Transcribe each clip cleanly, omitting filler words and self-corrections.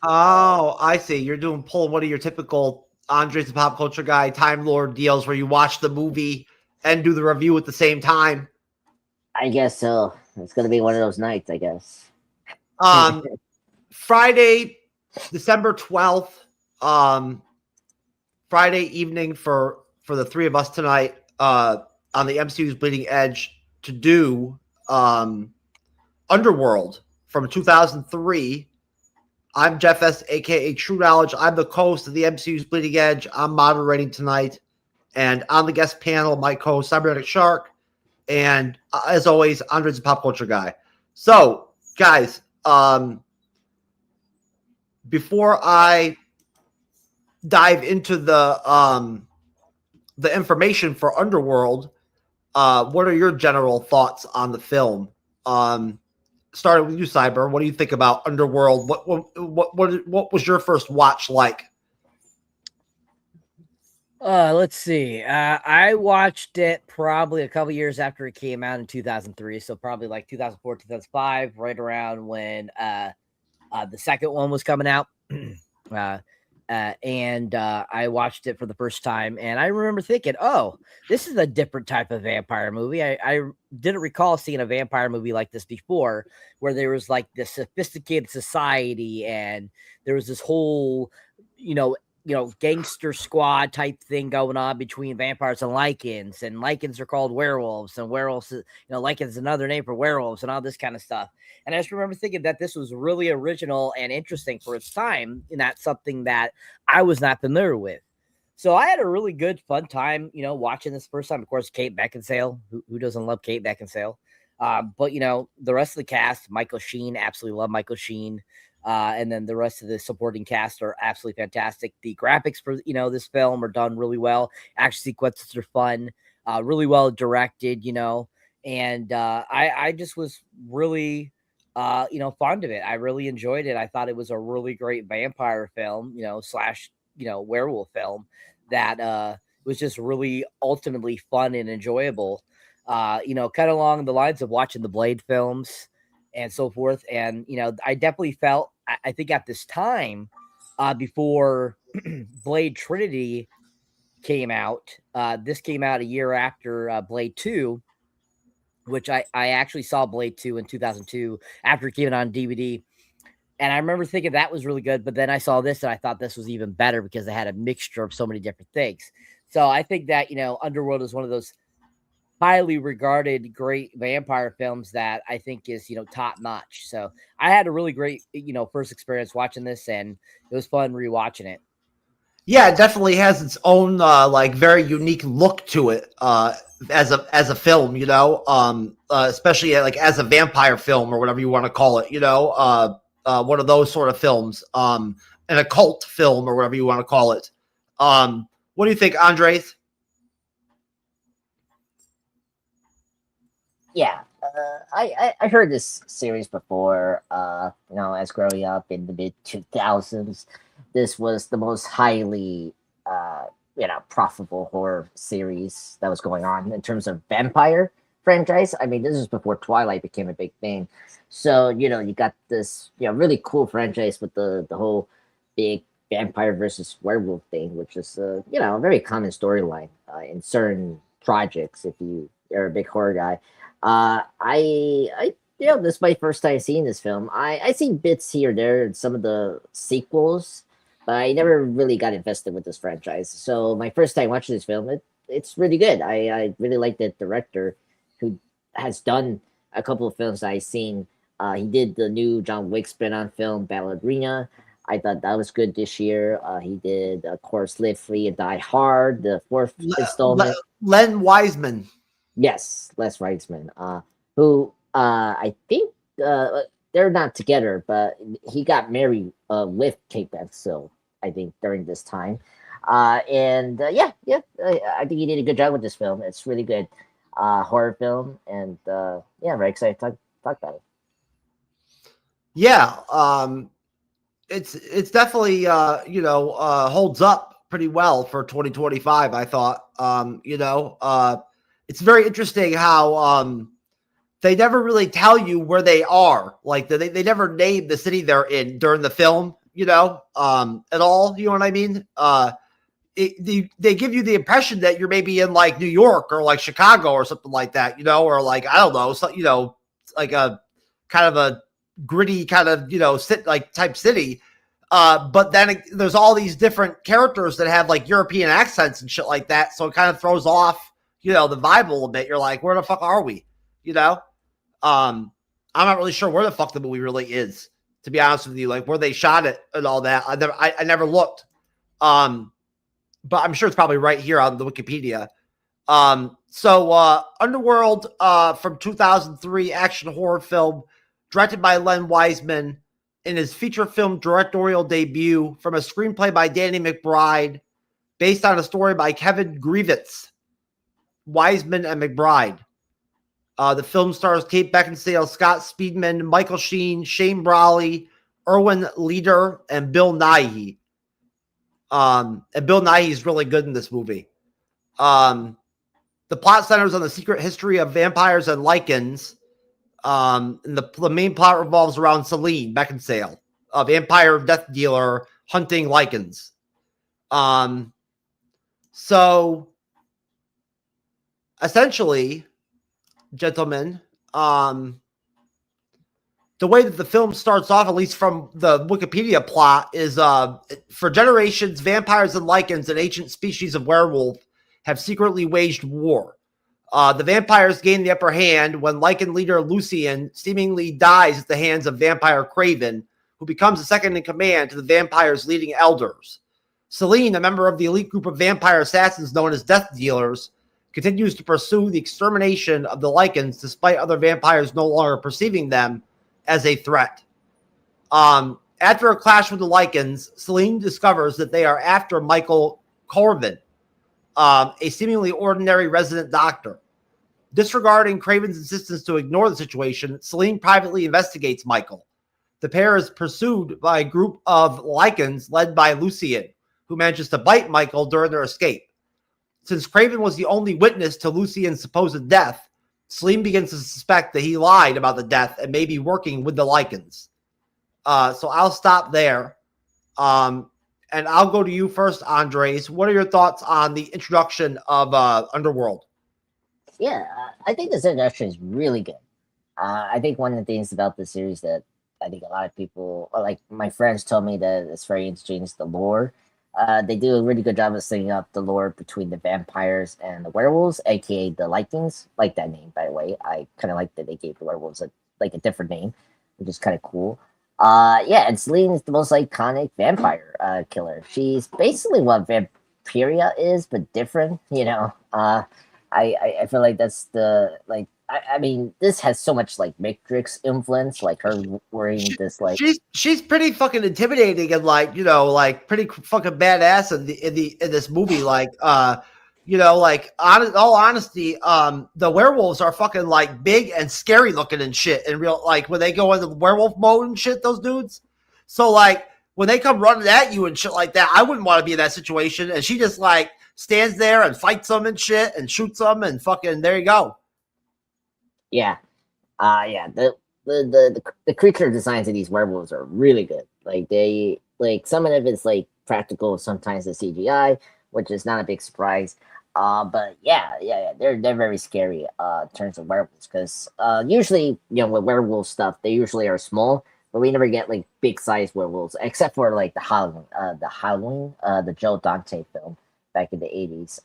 Oh, I see. You're pulling one of your typical Andre's the Pop Culture Guy Time Lord deals where you watch the movie and do the review at the same time. I guess so. It's gonna be one of those nights, I guess. Friday, December 12th, Friday evening for the three of us tonight on the MCU's Bleeding Edge to do Underworld from 2003. I'm Jeff S., a.k.a. True Knowledge. I'm the co-host of the MCU's Bleeding Edge. I'm moderating tonight. And on the guest panel, my co-host, Cyberneticshark. And as always, Andre's a Pop Culture Guy. So, guys, before I dive into the information for Underworld, what are your general thoughts on the film? Starting with you, Cyber. What do you think about Underworld? What was your first watch like? Let's see. I watched it probably a couple years after it came out in 2003, so probably like 2004, 2005, right around when the second one was coming out. And I watched it for the first time, and I remember thinking, oh, this is a different type of vampire movie. I didn't recall seeing a vampire movie like this before, where there was like this sophisticated society, and there was this whole, gangster squad type thing going on between vampires and lichens are called werewolves, and werewolves, lichens is another name for werewolves, and all this kind of stuff. And I just remember thinking that this was really original and interesting for its time, and that's something that I was not familiar with. So I had a really good, fun time, watching this first time. Of course, Kate Beckinsale. Who doesn't love Kate Beckinsale? But the rest of the cast, Michael Sheen, absolutely love Michael Sheen. And then the rest of the supporting cast are absolutely fantastic. The graphics for, this film are done really well. Action sequences are fun, really well directed, and I just was really, fond of it. I really enjoyed it. I thought it was a really great vampire film, slash, werewolf film that was just really ultimately fun and enjoyable, kind of along the lines of watching the Blade films and so forth. And, I definitely felt, I think at this time, before Blade Trinity came out, this came out a year after Blade 2, which I actually saw Blade 2 in 2002 after it came out on DVD. And I remember thinking that was really good, but then I saw this and I thought this was even better because they had a mixture of so many different things. So I think that, Underworld is one of those highly regarded great vampire films that I think is, top notch. So I had a really great, first experience watching this, and it was fun rewatching it. Yeah, it definitely has its own very unique look to it as a film, especially like as a vampire film or whatever you want to call it, one of those sort of films, an occult film or whatever you want to call it. What do you think, Andres? Yeah, I heard this series before. As growing up in the mid 2000s, this was the most highly profitable horror series that was going on in terms of vampire franchise. I mean, this is before Twilight became a big thing. So you got this really cool franchise with the whole big vampire versus werewolf thing, which is a very common storyline in certain projects. If you are a big horror guy. This is my first time seeing this film. I seen bits here or there in some of the sequels, but I never really got invested with this franchise. So my first time watching this film, it's really good. I really like the director who has done a couple of films I've seen. He did the new John Wick spin-on film, Ballerina. I thought that was good this year. He did, of course, Live Free and Die Hard, the fourth installment. Len Wiseman. Yes, Les Reitzman, who I think they're not together, but he got married with Kate Beckinsale, I think, during this time. I think he did a good job with this film. It's really good horror film, and very excited to talk about it. Yeah, it's definitely holds up pretty well for 2025. I thought, it's very interesting how they never really tell you where they are. Like they never name the city they're in during the film. you know, at all. You know what I mean? They give you the impression that you're maybe in like New York or like Chicago or something like that, you know, or like, I don't know, so, you know, like a kind of a gritty kind of, you know, type city. But then there's all these different characters that have like European accents and shit like that. So it kind of throws off, you know, the vibe a little bit. You're like, where the fuck are we? You know? I'm not really sure where the fuck the movie really is, to be honest with you, like where they shot it and all that. I never looked. But I'm sure it's probably right here on the Wikipedia. So Underworld, from 2003, action horror film directed by Len Wiseman in his feature film directorial debut, from a screenplay by Danny McBride, based on a story by Kevin Grievous, Wiseman, and McBride. The film stars Kate Beckinsale, Scott Speedman, Michael Sheen, Shane Brawley, Erwin Leder, and Bill Nighy. And Bill Nighy is really good in this movie. The plot centers on the secret history of vampires and lichens. And the main plot revolves around Celine Beckinsale, a vampire death dealer hunting lichens. So essentially, gentlemen, the way that the film starts off, at least from the Wikipedia plot, is for generations, vampires and lichens, an ancient species of werewolf, have secretly waged war. The vampires gain the upper hand when lichen leader Lucien seemingly dies at the hands of vampire Craven, who becomes the second in command to the vampires' leading elders. Celine, a member of the elite group of vampire assassins known as Death Dealers, continues to pursue the extermination of the lichens despite other vampires no longer perceiving them as a threat. After a clash with the lichens, Celine discovers that they are after Michael Corvin, a seemingly ordinary resident doctor. Disregarding Craven's insistence to ignore the situation, Celine privately investigates Michael. The pair is pursued by a group of lichens led by Lucien, who manages to bite Michael during their escape. Since Craven was the only witness to Lucien's supposed death, Celine begins to suspect that he lied about the death and may be working with the lichens. So I'll stop there. And I'll go to you first, Andres. What are your thoughts on the introduction of Underworld? Yeah, I think this introduction is really good. I think one of the things about the series that I think a lot of people, or like my friends, told me that it's very interesting is the lore. They do a really good job of setting up the lore between the vampires and the werewolves, aka the lichens. Like that name, by the way. I kind of like that they gave the werewolves a different name, which is kind of cool. Yeah, and Celine is the most iconic vampire killer. She's basically what Vampiria is, but different. You know, I feel like that's the like. I mean, this has so much like Matrix influence, like her wearing this like. She's pretty fucking intimidating and like, you know, like pretty fucking badass in this movie. Like, you know, like all honesty, the werewolves are fucking like big and scary looking and shit. And real like when they go into werewolf mode and shit, those dudes. So like when they come running at you and shit like that, I wouldn't want to be in that situation. And she just like stands there and fights them and shit and shoots them and fucking there you go. Yeah, yeah. The creature designs of these werewolves are really good. Like they like some of it is like practical, sometimes the CGI, which is not a big surprise. But yeah, they're very scary in terms of werewolves because usually you know with werewolf stuff they usually are small, but we never get like big size werewolves except for like the Howling, the Joe Dante film back in the 80s.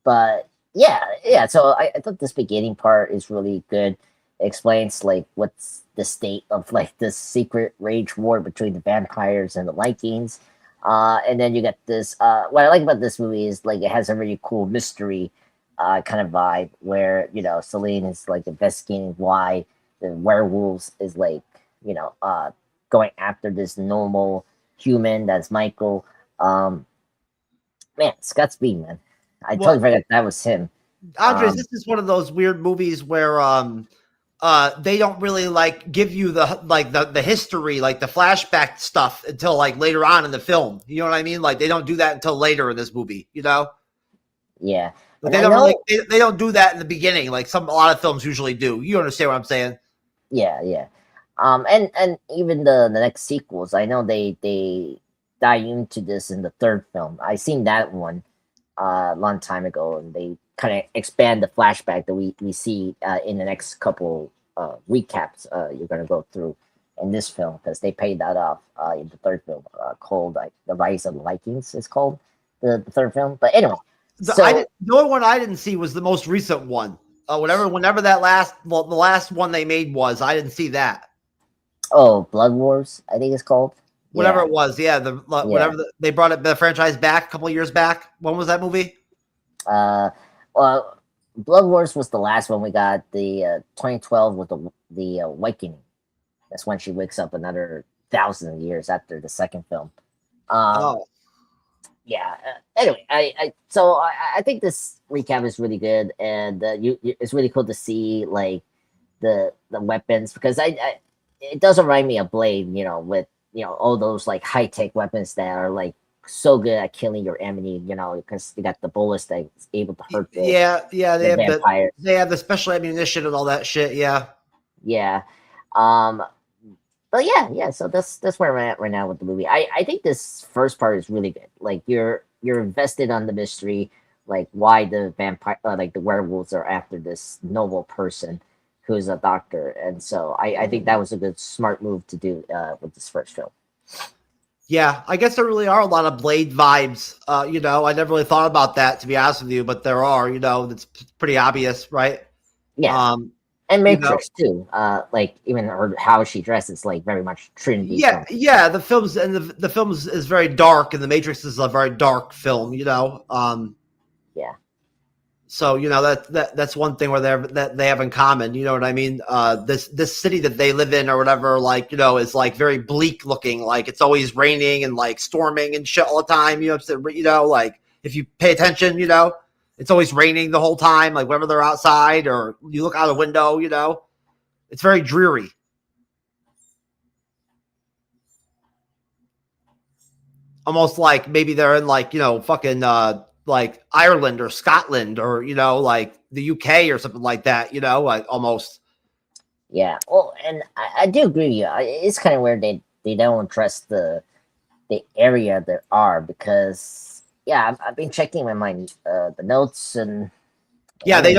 But yeah. So I thought this beginning part is really good. It explains like what's the state of like this secret rage war between the vampires and the lichens. And then you get this. What I like about this movie is like it has a really cool mystery kind of vibe where you know Celine is like investigating why the werewolves is like you know going after this normal human that's Michael. Man, Scott Speed, man. I totally forgot that was him. Andres, this is one of those weird movies where they don't really like give you the history, like the flashback stuff until like later on in the film. You know what I mean? Like they don't do that until later in this movie, you know? Yeah. But they don't do that in the beginning, like a lot of films usually do. You understand what I'm saying? Yeah. And even the next sequels, I know they dive into this in the third film. I seen that one a long time ago, and they kind of expand the flashback that we see in the next couple recaps you're gonna go through in this film, because they paid that off in the third film called like The Rise of the Vikings is called the third film. But anyway, The only one I didn't see was the most recent one. Whenever that the last one they made was, I didn't see that. Oh, Blood Wars, I think it's called. Whatever Yeah. it was, yeah. They brought the franchise back a couple of years back. When was that movie? Well, Blood Wars was the last one we got. The 2012 with the Awakening. That's when she wakes up another 1,000 years after the second film. Yeah. Anyway, I think this recap is really good, and it's really cool to see like the weapons, because it does remind me of Blade, with all those like high tech weapons that are like so good at killing your enemy, because you got the bullets that's able to hurt the They have vampires. They have the special ammunition and all that shit. Yeah. But yeah. So that's where I'm at right now with the movie. I think this first part is really good. Like you're invested on the mystery, like why the vampire, like the werewolves are after this noble person who's a doctor, and so I think that was a good smart move to do with this first film. Yeah, I guess there really are a lot of Blade vibes. I never really thought about that, to be honest with you, but there are. It's pretty obvious, right? Yeah. And Matrix too. Like even how she dresses, like very much Trinity. Yeah. The films and the film is very dark, and the Matrix is a very dark film. Yeah. So that's one thing where they have in common. You know what I mean? This city that they live in or whatever, is like very bleak looking. Like it's always raining and like storming and shit all the time. Like if you pay attention, it's always raining the whole time. Like whenever they're outside or you look out a window, it's very dreary. Almost like maybe they're in like fucking like Ireland or Scotland or like the UK or something like that, like almost. Yeah, well, and I do agree with you. It's kind of weird they don't address the area there are, because I've been checking my the notes, and they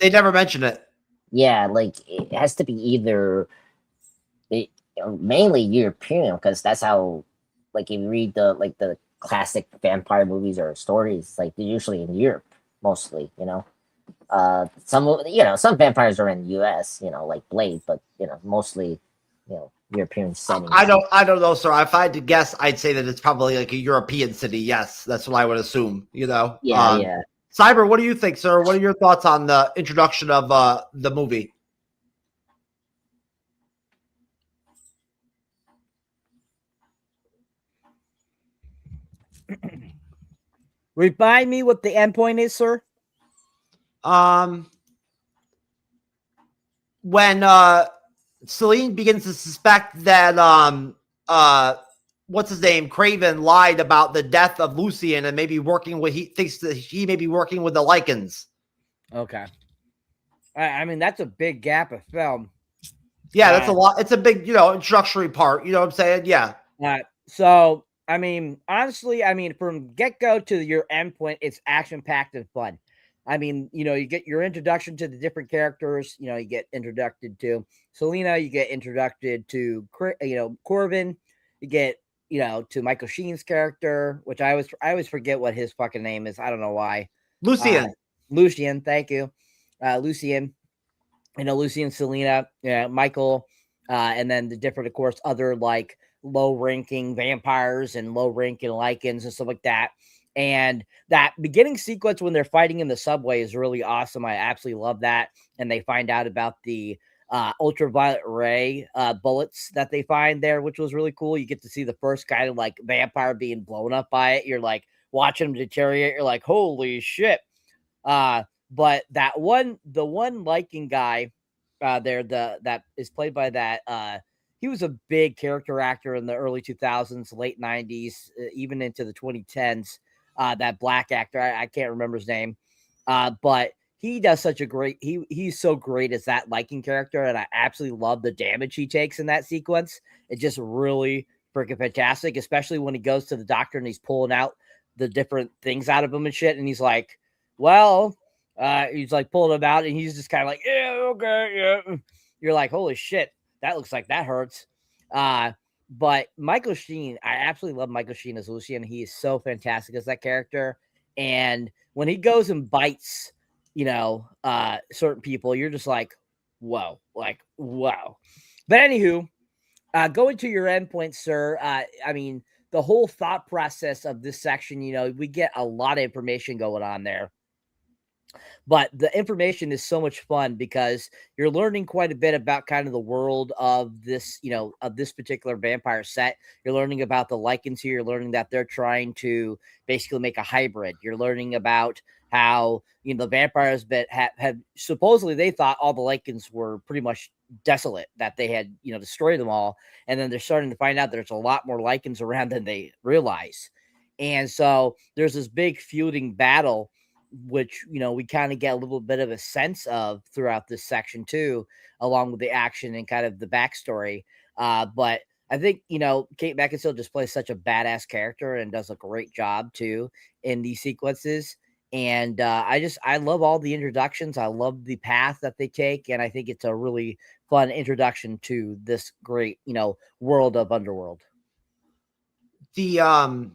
never mention it. Yeah, like it has to be either mainly European, because that's how, like if you read the classic vampire movies or stories, like they're usually in Europe mostly. Some vampires are in the US, like Blade, but mostly European settings. I don't know, sir. If I had to guess, I'd say that it's probably like a European city. Yes, that's what I would assume. Yeah. Cyber, what do you think, sir? What are your thoughts on the introduction of the movie? Remind me what the endpoint is, sir. When Celine begins to suspect that what's his name, Craven, lied about the death of Lucien and maybe he thinks that he may be working with the Lycans. Okay. I mean, that's a big gap of film. Yeah, that's a lot. It's a big, introductory part. You know what I'm saying? Yeah. So, I mean, honestly, from get-go to your endpoint, it's action-packed and fun. I mean, you get your introduction to the different characters. You get introduced to Selena. You get introduced to, Corbin. You get, to Michael Sheen's character, which I always forget what his fucking name is. I don't know why. Lucien. Thank you. Lucien. Lucien, Selena, Michael, and then the different, of course, other like low-ranking vampires and low-ranking Lycans and stuff like that. And that beginning sequence when they're fighting in the subway is really awesome. I absolutely love that. And they find out about the ultraviolet ray bullets that they find there, which was really cool. You get to see the first kind of like vampire being blown up by it. You're like watching him deteriorate. You're like, holy shit. But the one Lycan guy that is played by that, he was a big character actor in the early 2000s, late 90s, even into the 2010s. That black actor, I can't remember his name, but he does such a great he's so great as that Lycan character, and I absolutely love the damage he takes in that sequence. It's just really freaking fantastic, especially when he goes to the doctor and he's pulling out the different things out of him and shit, and he's like, well, he's like pulling them out, and he's just kind of like, yeah, okay, yeah. You're like, holy shit, that looks like that hurts. But Michael Sheen, I absolutely love Michael Sheen as Lucian. He is so fantastic as that character. And when he goes and bites, certain people, you're just like, whoa, like, whoa. But anywho, going to your endpoint, sir. I mean, the whole thought process of this section, we get a lot of information going on there. But the information is so much fun because you're learning quite a bit about kind of the world of this, of this particular vampire set. You're learning about the Lycans here. You're learning that they're trying to basically make a hybrid. You're learning about how, the vampires have supposedly they thought all the Lycans were pretty much desolate, that they had, destroyed them all. And then they're starting to find out there's a lot more Lycans around than they realize. And so there's this big feuding battle, which we kind of get a little bit of a sense of throughout this section too, along with the action and kind of the backstory. But I think Kate Beckinsale just plays such a badass character and does a great job too in these sequences. And I love all the introductions. I love the path that they take, and I think it's a really fun introduction to this great world of Underworld. The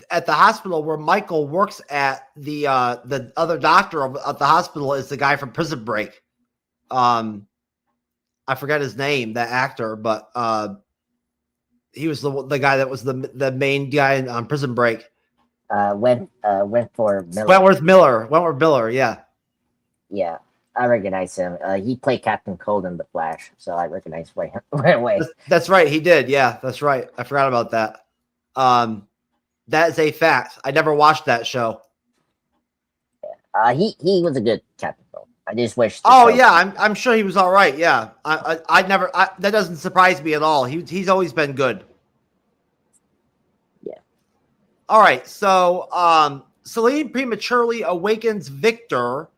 at the hospital where Michael works at, the other doctor at the hospital is the guy from Prison Break. I forget his name, that actor, but he was the guy that was the main guy on Prison Break. Wentworth Miller. Yeah. Yeah, I recognize him. He played Captain Cold in The Flash, so I recognize right away. That's right. He did. Yeah, that's right. I forgot about that. That is a fact. I never watched that show. He was a good Captain Cold. I just wish. I'm sure he was all right. Yeah, that doesn't surprise me at all. He's always been good. Yeah. All right. So Celine prematurely awakens Victor,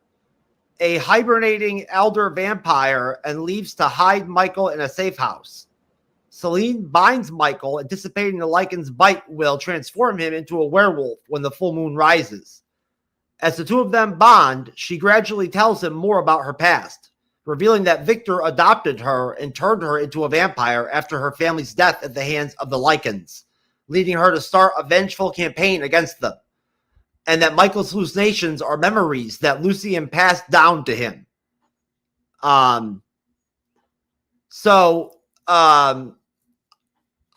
a hibernating elder vampire, and leaves to hide Michael in a safe house. Celine binds Michael, anticipating the Lycan's bite will transform him into a werewolf when the full moon rises. As the two of them bond, she gradually tells him more about her past, revealing that Victor adopted her and turned her into a vampire after her family's death at the hands of the Lycans, leading her to start a vengeful campaign against them, and that Michael's hallucinations are memories that Lucian passed down to him.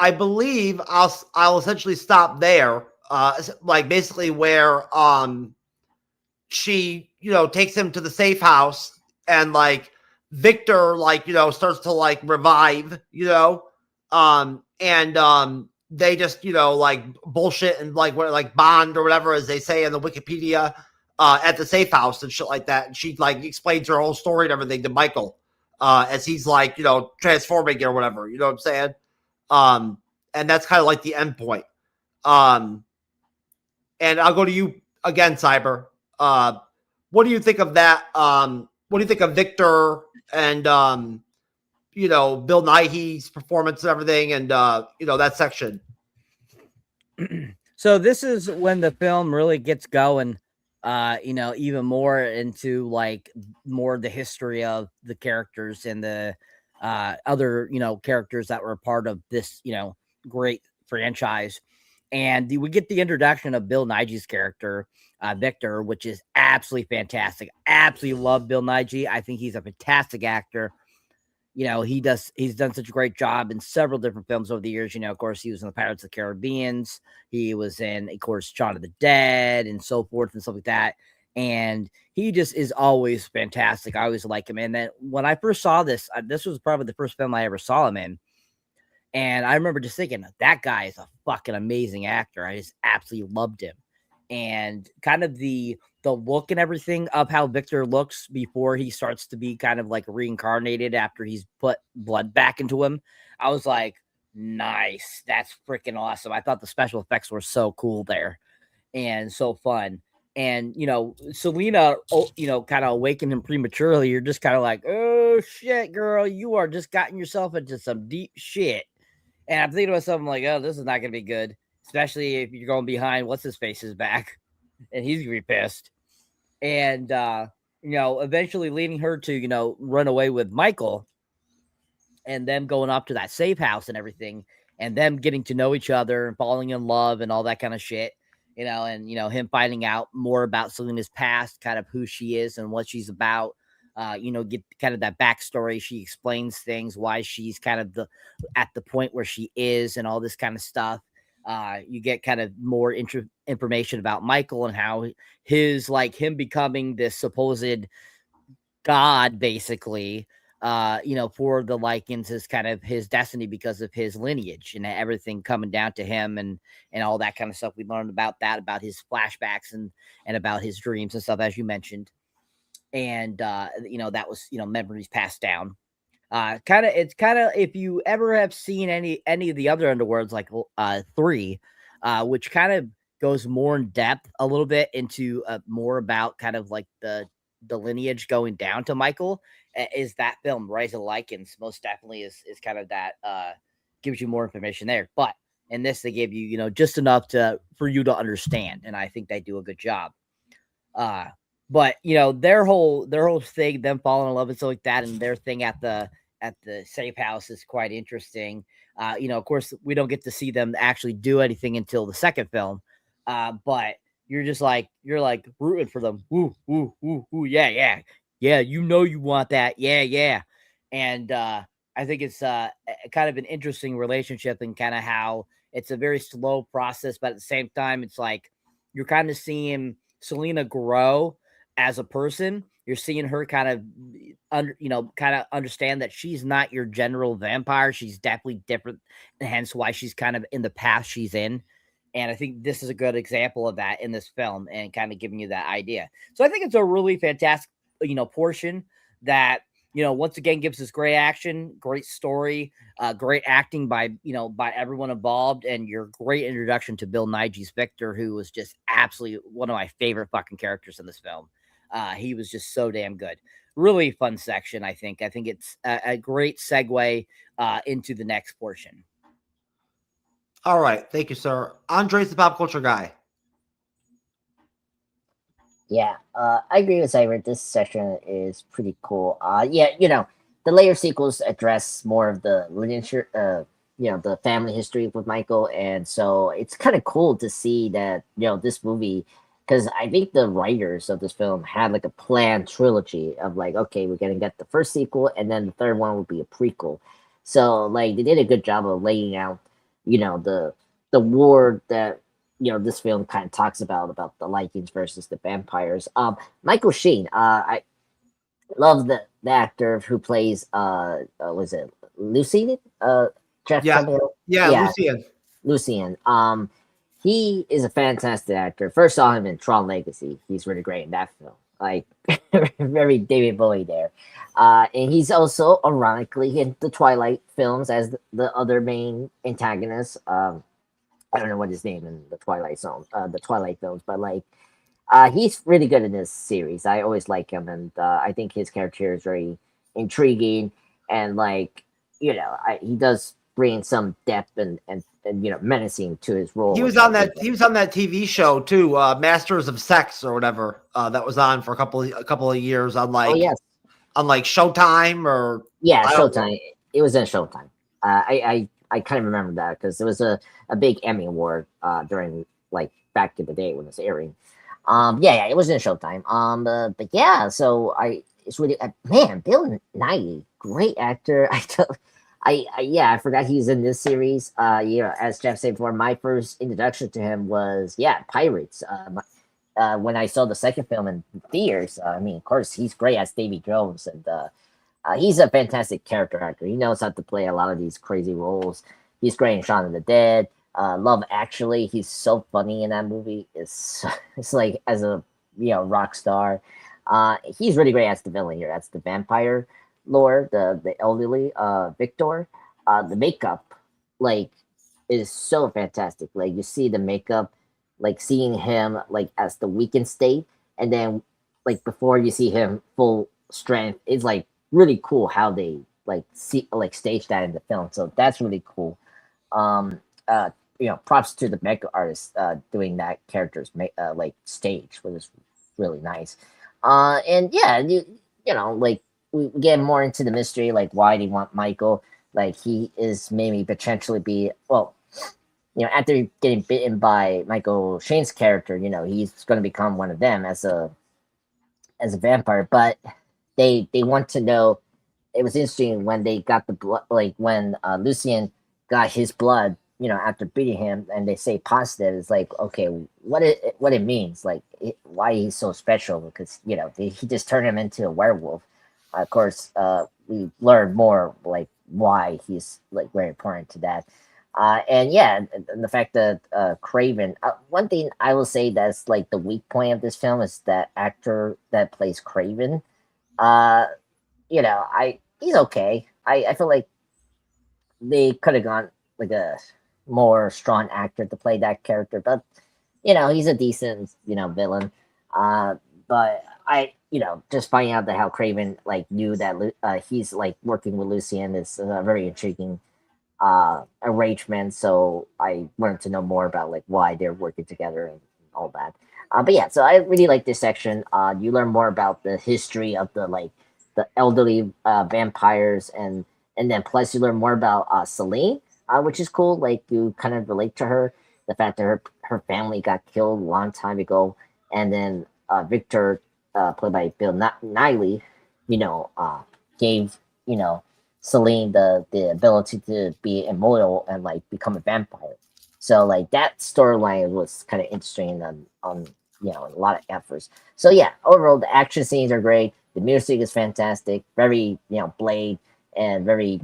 I believe I'll essentially stop there. Basically where she takes him to the safe house, and Victor starts to revive, they just bullshit and bond or whatever, as they say in the Wikipedia, at the safe house and shit like that. And she explains her whole story and everything to Michael as he's transforming or whatever, you know what I'm saying? And that's kind of the end point. And I'll go to you again, Cyber. What do you think of that? What do you think of Victor and, Bill Nighy's performance and everything, and, that section? So this is when the film really gets going, even more into more of the history of the characters and the other, characters that were part of this, great franchise. And we get the introduction of Bill Nighy's character, Victor, which is absolutely fantastic. Absolutely love Bill Nighy. I think he's a fantastic actor. He's done such a great job in several different films over the years. Of course, he was in the Pirates of the Caribbean. He was in, of course, Shaun of the Dead and so forth and stuff like that. And he just is always fantastic. I always like him. And then when I first saw this, this was probably the first film I ever saw him in. And I remember just thinking, that guy is a fucking amazing actor. I just absolutely loved him. And kind of the look and everything of how Victor looks before he starts to be kind of reincarnated after he's put blood back into him. I was like, nice. That's freaking awesome. I thought the special effects were so cool there and so fun. And Selena, kind of awakened him prematurely. You're just kind of like, oh shit, girl, you are just gotten yourself into some deep shit. And I'm thinking to myself, I'm like, oh, this is not gonna be good, especially if you're going behind what's his face's back, and he's gonna be pissed. And eventually leading her to run away with Michael, and them going up to that safe house and everything, and them getting to know each other and falling in love and all that kind of shit. And him finding out more about Selena's past, kind of who she is and what she's about. Get kind of that backstory. She explains things, why she's kind of at the point where she is, and all this kind of stuff. You get kind of more information about Michael and how him becoming this supposed god, basically, for the Lycans is kind of his destiny because of his lineage and everything coming down to him and all that kind of stuff. We learned about that, about his flashbacks and about his dreams and stuff, as you mentioned. And, that was, memories passed down. It's kind of, if you ever have seen any of the other Underworlds, like 3, which kind of goes more in depth a little bit into more about kind of like the lineage going down to Michael, is that film Rise of the Lycans. Most definitely is kind of that gives you more information there. But in this, they give you just enough for you to understand, and I think they do a good job. But their whole thing, them falling in love and stuff like that, and their thing at the safe house is quite interesting. Of course, we don't get to see them actually do anything until the second film, but you're rooting for them. Woo, woo, woo, woo, yeah. You want that, yeah. And I think it's kind of an interesting relationship, and kind of how it's a very slow process, but at the same time, it's like you're kind of seeing Selena grow as a person. You're seeing her kind of understand that she's not your general vampire. She's definitely different, and hence why she's kind of in the path she's in. And I think this is a good example of that in this film, and kind of giving you that idea. So I think it's a really fantastic, portion that, once again gives us great action, great story, great acting by everyone involved, and your great introduction to Bill Nighy's Victor, who was just absolutely one of my favorite fucking characters in this film. He was just so damn good. Really fun section, I think. I think it's a great segue into the next portion. All right. Thank you, sir. Andre's the pop culture guy. Yeah, I agree with Cyber. This section is pretty cool. The layer sequels address more of the lineage, the family history with Michael, and so it's kind of cool to see that this movie, because I think the writers of this film had like a planned trilogy of like, okay, we're gonna get the first sequel, and then the third one will be a prequel. So like they did a good job of laying out, the war that this film kind of talks about the Lycans versus the vampires. Michael Sheen, I love the actor who plays was it Lucien? Jeff Camille? Yeah, Lucien. He is a fantastic actor. First saw him in Tron Legacy. He's really great in that film. Like very David Bowie there. And he's also ironically in the Twilight films as the other main antagonist. I don't know what his name in the Twilight Zone, the Twilight films, but like he's really good in this series. I always like him, and I think his character is very intriguing, and like he does bring some depth and menacing to his role. He was on that TV show too, Masters of Sex or whatever, that was on for a couple of years on like on like Showtime or Showtime. It was in Showtime. I kind of remember that because it was a big Emmy award during like back in the day when it was airing. It was in Showtime. But yeah, so it's really man, Bill Nighy, great actor. I forgot he's in this series. As Jeff said before, my first introduction to him was Pirates. When I saw the second film in theaters, of course he's great as Davy Jones, and he's a fantastic character actor. He knows how to play a lot of these crazy roles. He's great in Shaun of the Dead. Love Actually, he's so funny in that movie. It's like as a rock star. He's really great as the villain here. That's the vampire lord, the elderly Victor. The makeup like is so fantastic. Like you see the makeup like seeing him like as the weakened state, and then like before you see him full strength, it's like really cool how they like stage that in the film. So that's really cool. Um, Props to the makeup artist doing that character's like stage, which is really nice. And yeah, like we get more into the mystery, like why do you want Michael? Like he is maybe potentially be well, after getting bitten by Michael Shane's character, he's going to become one of them as a vampire. But they want to know. It was interesting when they got the blood, like when Lucien got his blood, after beating him, and they say positive. It's like, okay, what it means, like why he's so special, because he just turned him into a werewolf. Of course, we learn more like why he's like very important to that. And yeah, and the fact that Craven. One thing I will say that's like the weak point of this film is that actor that plays Craven. He's okay. I feel like they could have gone like a more strong actor to play that character, but he's a decent villain. But just finding out that how Craven like knew that he's like working with Lucien is a very intriguing arrangement. So I wanted to know more about like why they're working together and all that. But yeah, so I really like this section. You learn more about the history of the elderly vampires, and then plus you learn more about Celine, which is cool. Like you kind of relate to her, the fact that her family got killed a long time ago, and then Victor, played by Bill Nighy, gave Celine the ability to be immortal and like become a vampire. So like that storyline was kind of interesting on a lot of efforts. So yeah, overall the action scenes are great. The music is fantastic, very Blade, and very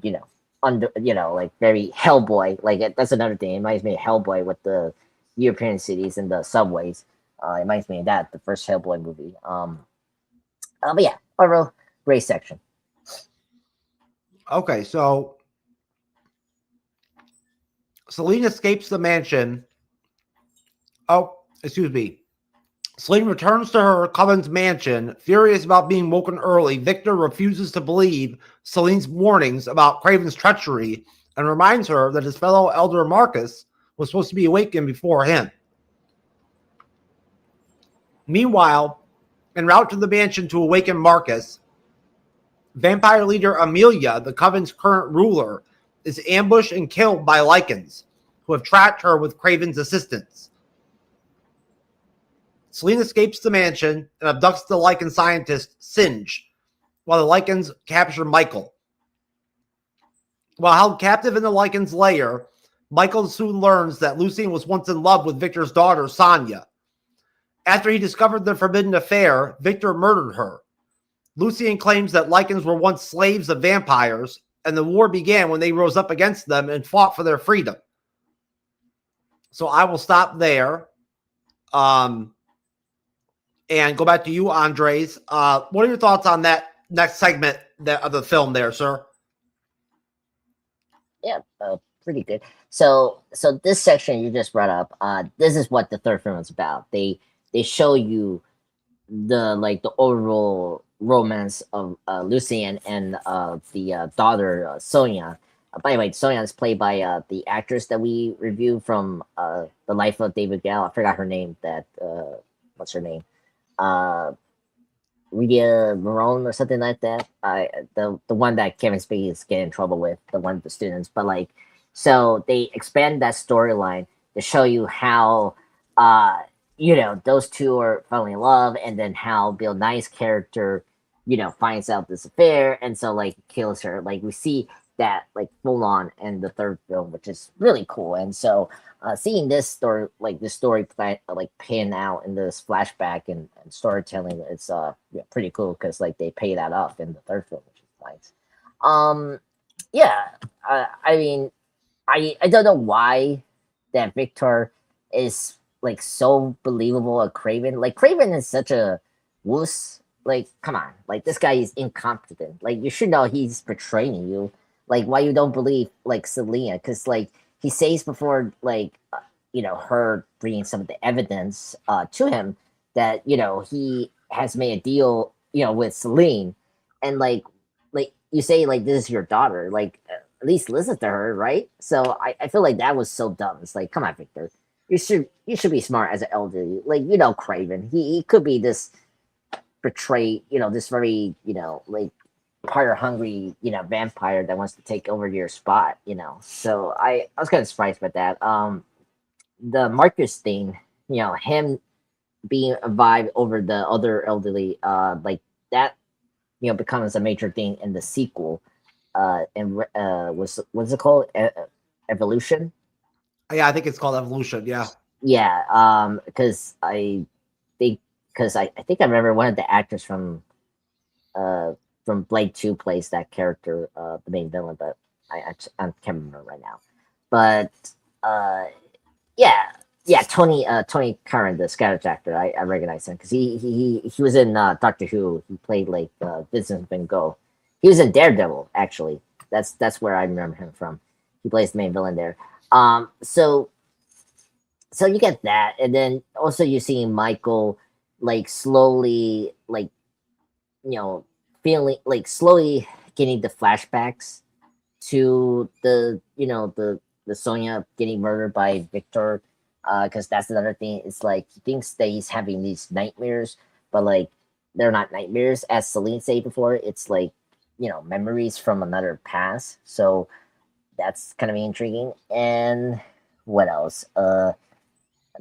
like very Hellboy. Like that's another thing. It reminds me of Hellboy with the European cities and the subways. It reminds me of that, the first Hellboy movie. But yeah, overall great section. Okay, so Celine escapes the mansion. Oh, excuse me. Celine returns to her coven's mansion. Furious about being woken early, Victor refuses to believe Celine's warnings about Craven's treachery and reminds her that his fellow elder Marcus was supposed to be awakened before him. Meanwhile, en route to the mansion to awaken Marcus, vampire leader Amelia, the coven's current ruler, is ambushed and killed by Lycans, who have tracked her with Craven's assistance. Celine escapes the mansion and abducts the Lycan scientist Singe, while the Lycans capture Michael. While held captive in the Lycan's lair, Michael soon learns that Lucien was once in love with Victor's daughter, Sonia. After he discovered the forbidden affair, Victor murdered her. Lucien claims that Lycans were once slaves of vampires, and the war began when they rose up against them and fought for their freedom. So I will stop there. And go back to you, Andres. What are your thoughts on that next segment of the film there, sir? Yeah, pretty good. So this section you just brought up, this is what the third film is about. They show you the overall romance of Lucien and the daughter Sonia. By the way, Sonia is played by the actress that we reviewed from The Life of David Gale. I forgot her name. What's her name? Rita Marone or something like that. The one that Kevin Spacey is getting in trouble with, the one of the students. But so they expand that storyline to show you how those two are falling in love, and then how Bill Nighy's character finds out this affair, and so kills her. We see that full on in the third film, which is really cool. And so seeing this story, pan out in this flashback and storytelling, it's pretty cool, because they pay that off in the third film, which is nice. I mean, I don't know why that Victor is so believable a Craven. Craven is such a wuss. Come on, this guy is incompetent. You should know he's betraying you. Why you don't believe Selena? Because he says before her bringing some of the evidence to him that he has made a deal with Celine, and like you say, like, this is your daughter, like, at least listen to her, right? So I feel like that was so dumb. It's like, come on, Victor, you should be smart as an elderly, like, Craven, he could be this betrayed, this very like power hungry vampire that wants to take over your spot, so I was kind of surprised by that. The Marcus thing, him being a vibe over the other elderly, like that, becomes a major thing in the sequel. And what's it called? Evolution. Yeah, I think it's called Evolution. Yeah. Yeah. Because I think I think I remember one of the actors from Blade 2 plays that character, the main villain, but I can't remember right now. But yeah, Tony Curran, the Scottish actor, I recognize him because he was in Doctor Who. He played like Vincent Van Gogh. He was in Daredevil, actually. That's where I remember him from. He plays the main villain there. So you get that, and then also you see Michael like slowly, like feeling like slowly getting the flashbacks to the the Sonia getting murdered by Victor. Because that's another thing. It's like he thinks that he's having these nightmares, but like they're not nightmares, as Celine said before. It's like memories from another past. So that's kind of intriguing. And what else? I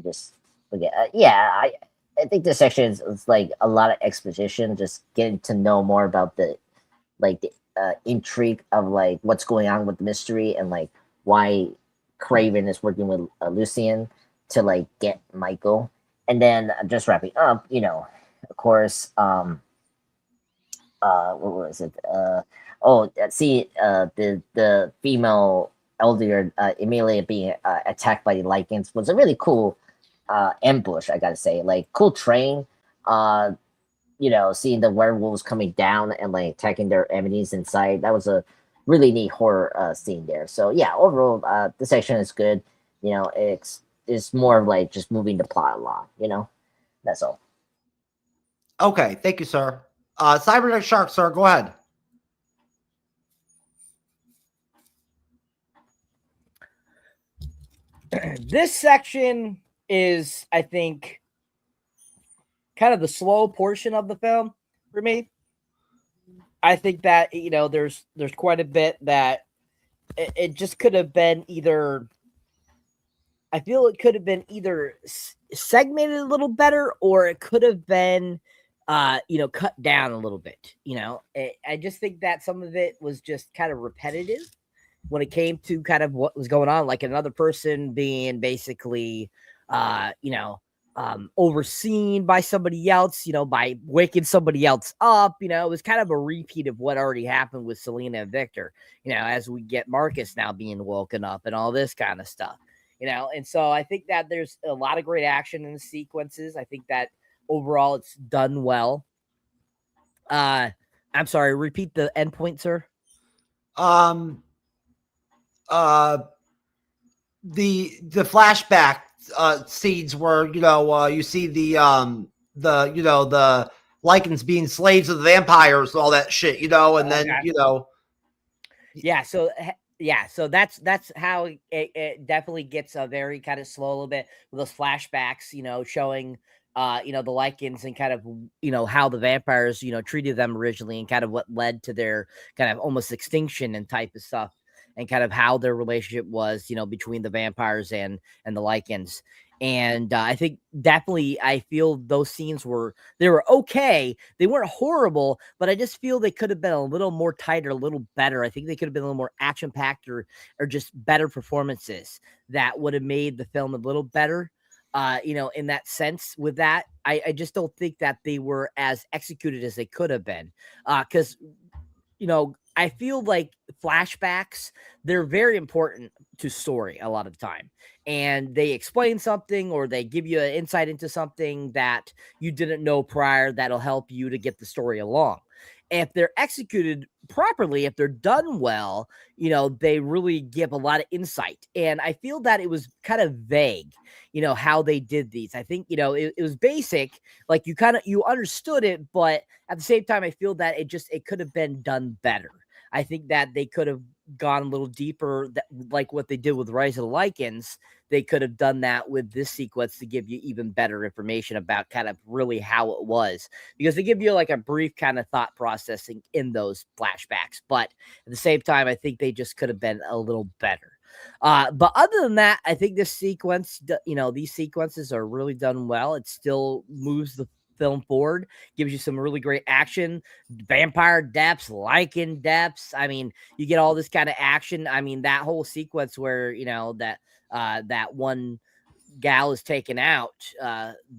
just forget. I think this section is like a lot of exposition, just getting to know more about the intrigue of like what's going on with the mystery and like why Craven is working with Lucien to like get Michael. And then just wrapping up, of course, what was it? The female elder immediately being attacked by the Lycans was a really cool ambush, I gotta say. Like, cool train, seeing the werewolves coming down and like attacking their enemies inside. That was a really neat horror scene there. So yeah, overall, this section is good. It's more of like just moving the plot along. That's all. Okay, thank you, sir. Cyberneticshark, sir, go ahead. This section is, I think, kind of the slow portion of the film for me. I think that there's quite a bit that it just could have been either. I feel it could have been either segmented a little better, or it could have been, cut down a little bit. I just think that some of it was just kind of repetitive when it came to kind of what was going on, like another person being basically, overseen by somebody else, by waking somebody else up. It was kind of a repeat of what already happened with Selena and Victor, as we get Marcus now being woken up and all this kind of stuff. And so I think that there's a lot of great action in the sequences. I think that overall it's done well. I'm sorry, repeat the endpoint, sir. The flashback scenes where you see the Lycans being slaves of the vampires and all that shit, and then so that's how it definitely gets a very kind of slow a little bit with those flashbacks, showing the Lycans and kind of how the vampires treated them originally and kind of what led to their kind of almost extinction and type of stuff, and kind of how their relationship was between the vampires and the Lycans. And I think definitely I feel those scenes were okay. They weren't horrible, but I just feel they could have been a little more tighter, a little better. I think they could have been a little more action packed or just better performances that would have made the film a little better. In that sense. With that, I just don't think that they were as executed as they could have been. Because I feel like flashbacks, they're very important to story a lot of the time. And they explain something, or they give you an insight into something that you didn't know prior that'll help you to get the story along. if they're executed properly, if they're done well, you know, they really give a lot of insight. And I feel that it was kind of vague, you know, how they did these. I think, you know, it was basic, like you understood it, but at the same time, I feel that it could have been done better. I think that they could have gone a little deeper, that, like what they did with Rise of the Lycans. They could have done that with this sequence to give you even better information about kind of really how it was, because they give you like a brief kind of thought processing in those flashbacks. But at the same time, I think they just could have been a little better. But other than that, I think this sequence, you know, these sequences are really done well. It still moves the film forward, gives you some really great action, vampire depths, Lycan depths. I mean, you get all this kind of action. I mean, that whole sequence where, you know, that one gal is taken out,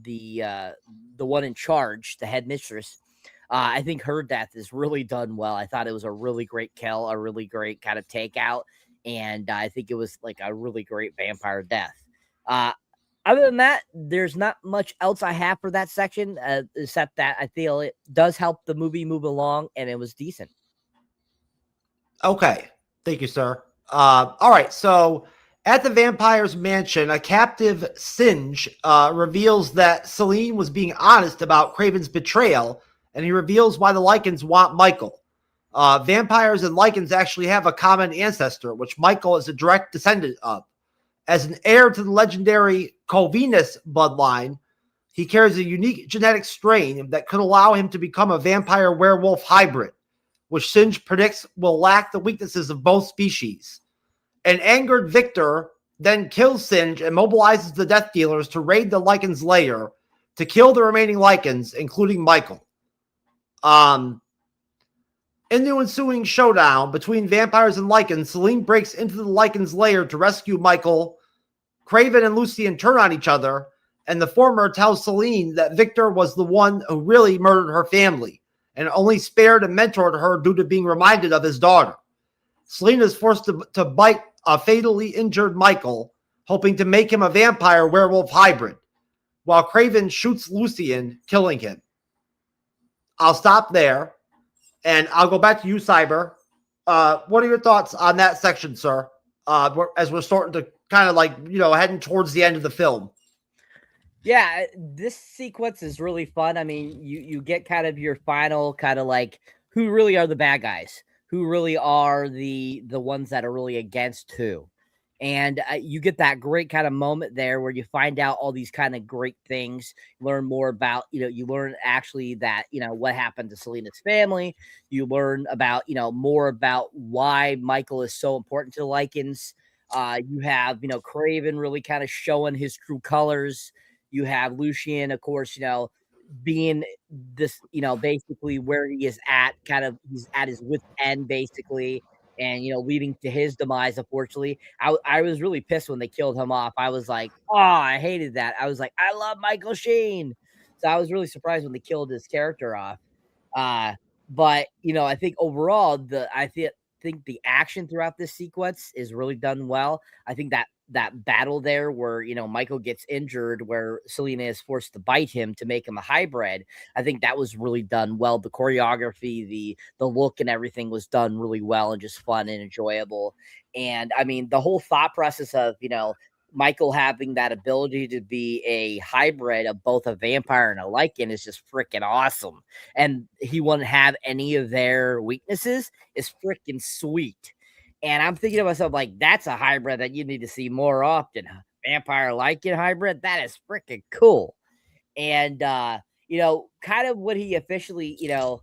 the one in charge, the head mistress. I think her death is really done well. I thought it was a really great kill, a really great kind of takeout, and I think it was like a really great vampire death. Other than that, there's not much else I have for that section, except that I feel it does help the movie move along, and it was decent. Okay. Thank you, sir. All right. So at the vampire's mansion, a captive Singe reveals that Celine was being honest about Craven's betrayal, and he reveals why the Lycans want Michael. Vampires and Lycans actually have a common ancestor, which Michael is a direct descendant of. As an heir to the legendary Corvinus bloodline, he carries a unique genetic strain that could allow him to become a vampire-werewolf hybrid, which Singe predicts will lack the weaknesses of both species. An angered Victor then kills Singe and mobilizes the Death Dealers to raid the Lycans' lair to kill the remaining Lycans, including Michael. In the ensuing showdown between vampires and Lycans, Celine breaks into the Lycans' lair to rescue Michael. Craven and Lucien turn on each other, and the former tells Celine that Victor was the one who really murdered her family and only spared and mentored her due to being reminded of his daughter. Celine is forced to bite a fatally injured Michael, hoping to make him a vampire-werewolf hybrid, while Craven shoots Lucien, killing him. I'll stop there. And I'll go back to you, Cyber. What are your thoughts on that section, sir? As we're starting to kind of like, you know, heading towards the end of the film. Yeah, this sequence is really fun. I mean, you get kind of your final kind of like who really are the bad guys, who really are the ones that are really against who. And you get that great kind of moment there where you find out all these kind of great things, learn more about, you know, you learn actually that, you know, what happened to Selena's family. You learn about, you know, more about why Michael is so important to the Lycans. You have, you know, Craven really kind of showing his true colors. You have Lucien, of course, you know, being this, you know, basically where he is at, kind of, he's at his wit's end, basically. And, you know, leading to his demise, unfortunately. I was really pissed when they killed him off. I was like, oh, I hated that. I was like, I love Michael Sheen. So I was really surprised when they killed his character off. But, you know, I think overall, I think the action throughout this sequence is really done well. I think that battle there where, you know, Michael gets injured, where Selena is forced to bite him to make him a hybrid, I think that was really done well. The choreography, the look and everything was done really well and just fun and enjoyable. And I mean, the whole thought process of, you know, Michael having that ability to be a hybrid of both a vampire and a Lycan is just freaking awesome. And he wouldn't have any of their weaknesses is freaking sweet. And I'm thinking to myself, like, that's a hybrid that you need to see more often. Vampire Lycan hybrid, that is freaking cool. And you know, kind of when he officially, you know,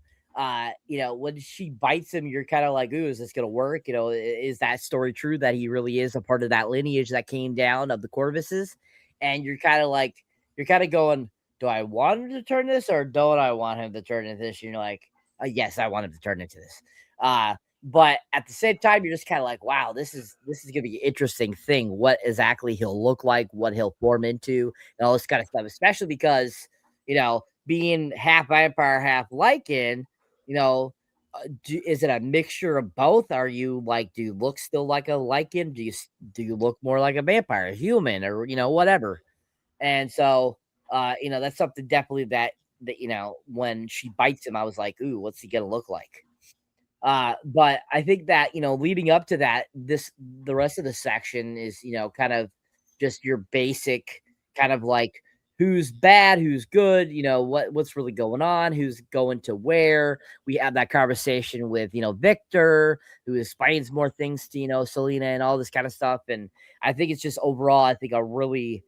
when she bites him, you're kind of like, ooh, is this gonna work? You know, is that story true that he really is a part of that lineage that came down of the Corvuses? And you're kind of going, do I want him to turn this or don't I want him to turn into this? And you're like, yes, I want him to turn into this. But at the same time, you're just kind of like, wow, this is gonna be an interesting thing. What exactly he'll look like, what he'll form into, and all this kind of stuff. Especially because, you know, being half vampire, half Lycan, you know, is it a mixture of both? Are you like, do you look still like a Lycan? Do you look more like a vampire, a human, or, you know, whatever? And so, you know, that's something definitely that that, when she bites him, I was like, ooh, what's he gonna look like? But I think that, leading up to that, the rest of the section is, kind of just your basic kind of like who's bad, who's good, what's really going on, who's going to where. We have that conversation with, Victor, who explains more things to, Selena and all this kind of stuff. And I think it's just overall, I think a really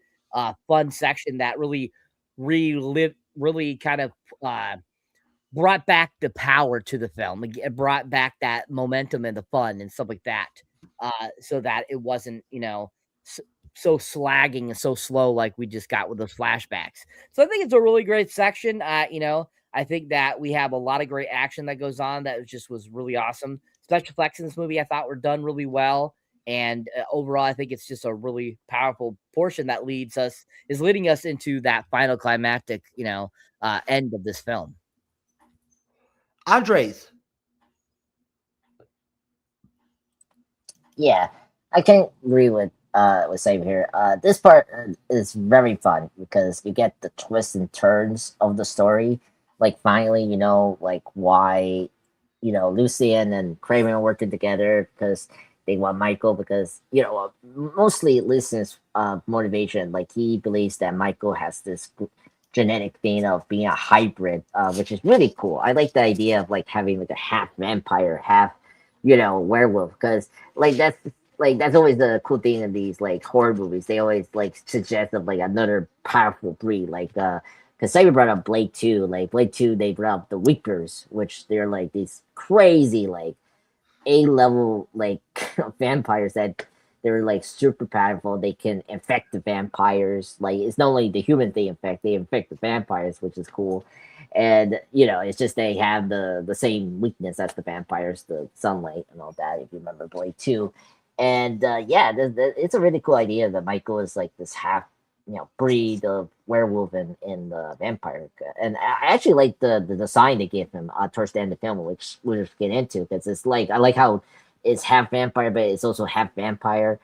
fun section that really really kind of brought back the power to the film. It brought back that momentum and the fun and stuff like that, so that it wasn't, so slagging and so slow like we just got with those flashbacks. So I think it's a really great section. I think that we have a lot of great action that goes on that just was really awesome. Special effects in this movie I thought were done really well. And overall, I think it's just a really powerful portion that is leading us into that final climactic, end of this film. Andres. Yeah, I can agree with Sam here. This part is very fun because you get the twists and turns of the story. Like finally, like why, Lucian and Craven are working together because they want Michael because mostly Lucian's motivation. Like he believes that Michael has this genetic thing of being a hybrid, which is really cool. I like the idea of like having like a half vampire, half werewolf, because that's always the cool thing in these like horror movies. They always like suggest of like another powerful breed, like because Cyber brought up Blade 2. Like Blade 2, they brought up the Weepers, which they're like these crazy like A-level like vampires that they're like super powerful. They can infect the vampires. Like it's not only the humans they infect the vampires, which is cool. And it's just they have the same weakness as the vampires, the sunlight and all that. If you remember Blade 2, and it's a really cool idea that Michael is like this half breed of werewolf and the vampire. And I actually like the design they gave him towards the end of the film, which we'll just get into because it's like I like how it's half vampire, but it's also half vampire,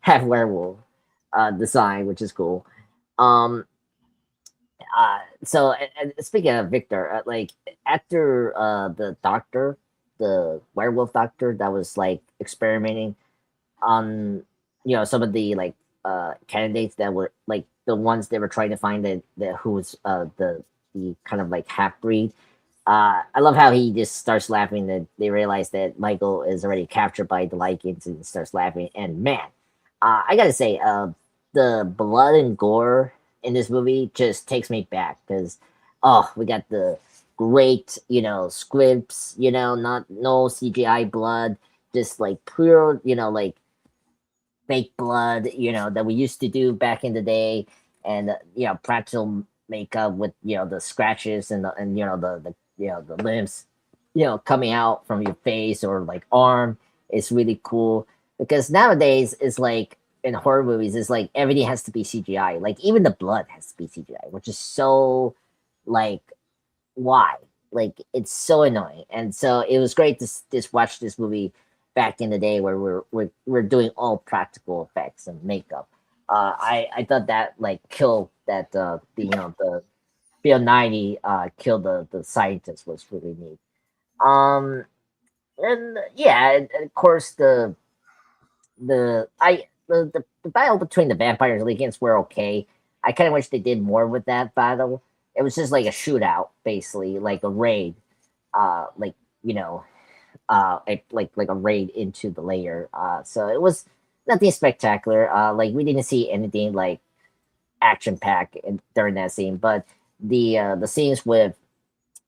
half werewolf design, which is cool. So speaking of Victor, like after the werewolf doctor that was like experimenting on some of the like candidates that were like the ones they were trying to find that who was the kind of like half breed. I love how he just starts laughing that they realize that Michael is already captured by the Lycans and starts laughing. And man, I gotta say, the blood and gore in this movie just takes me back because we got the great squibs, not no CGI blood, just like pure like fake blood that we used to do back in the day, and practical makeup with the scratches and the limbs coming out from your face or like arm is really cool because nowadays it's like in horror movies it's like everything has to be CGI, like even the blood has to be CGI, which is so like why, like it's so annoying. And so it was great to just watch this movie back in the day where we're doing all practical effects and makeup. I thought that like killed that the Bill 90 killed the scientist was really neat. And yeah, and of course the battle between the vampires and Lycans were okay. I kind of wish they did more with that battle. It was just like a shootout, basically, like a raid, like like a raid into the layer. So it was nothing spectacular. Like we didn't see anything like action packed during that scene, but the scenes with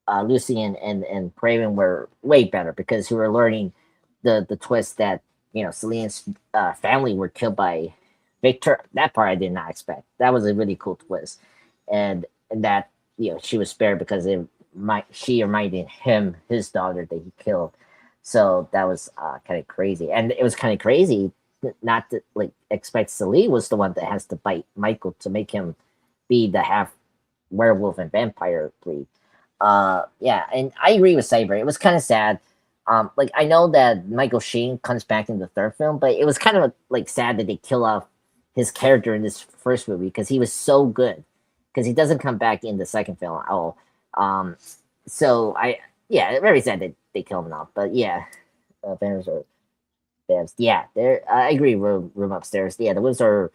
Lucian and Craven were way better because we were learning the twist that Celine's family were killed by Victor. That part I did not expect. That was a really cool twist, and that she was spared because she reminded him his daughter that he killed. So that was kind of crazy, and it was kind of crazy not to like expect Celine was the one that has to bite Michael to make him be the half werewolf and vampire breed. Yeah, and I agree with Cyber. It was kind of sad. Like I know that Michael Sheen comes back in the third film, but it was kind of like sad that they kill off his character in this first movie because he was so good. because he doesn't come back in the second film at all. So very sad that they killed him off. But yeah, Vamps are Vamps. Yeah, I agree. Room upstairs. Yeah, the wolves are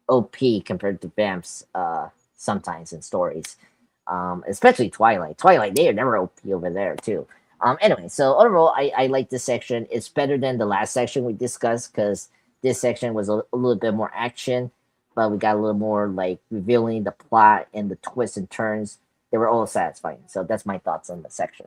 OP compared to Vamps. Sometimes in stories, especially Twilight. Twilight, they are never OP over there too. Anyway, so overall, I like this section. It's better than the last section we discussed because this section was a little bit more action, but we got a little more like revealing the plot and the twists and turns. They were all satisfying. So that's my thoughts on the section.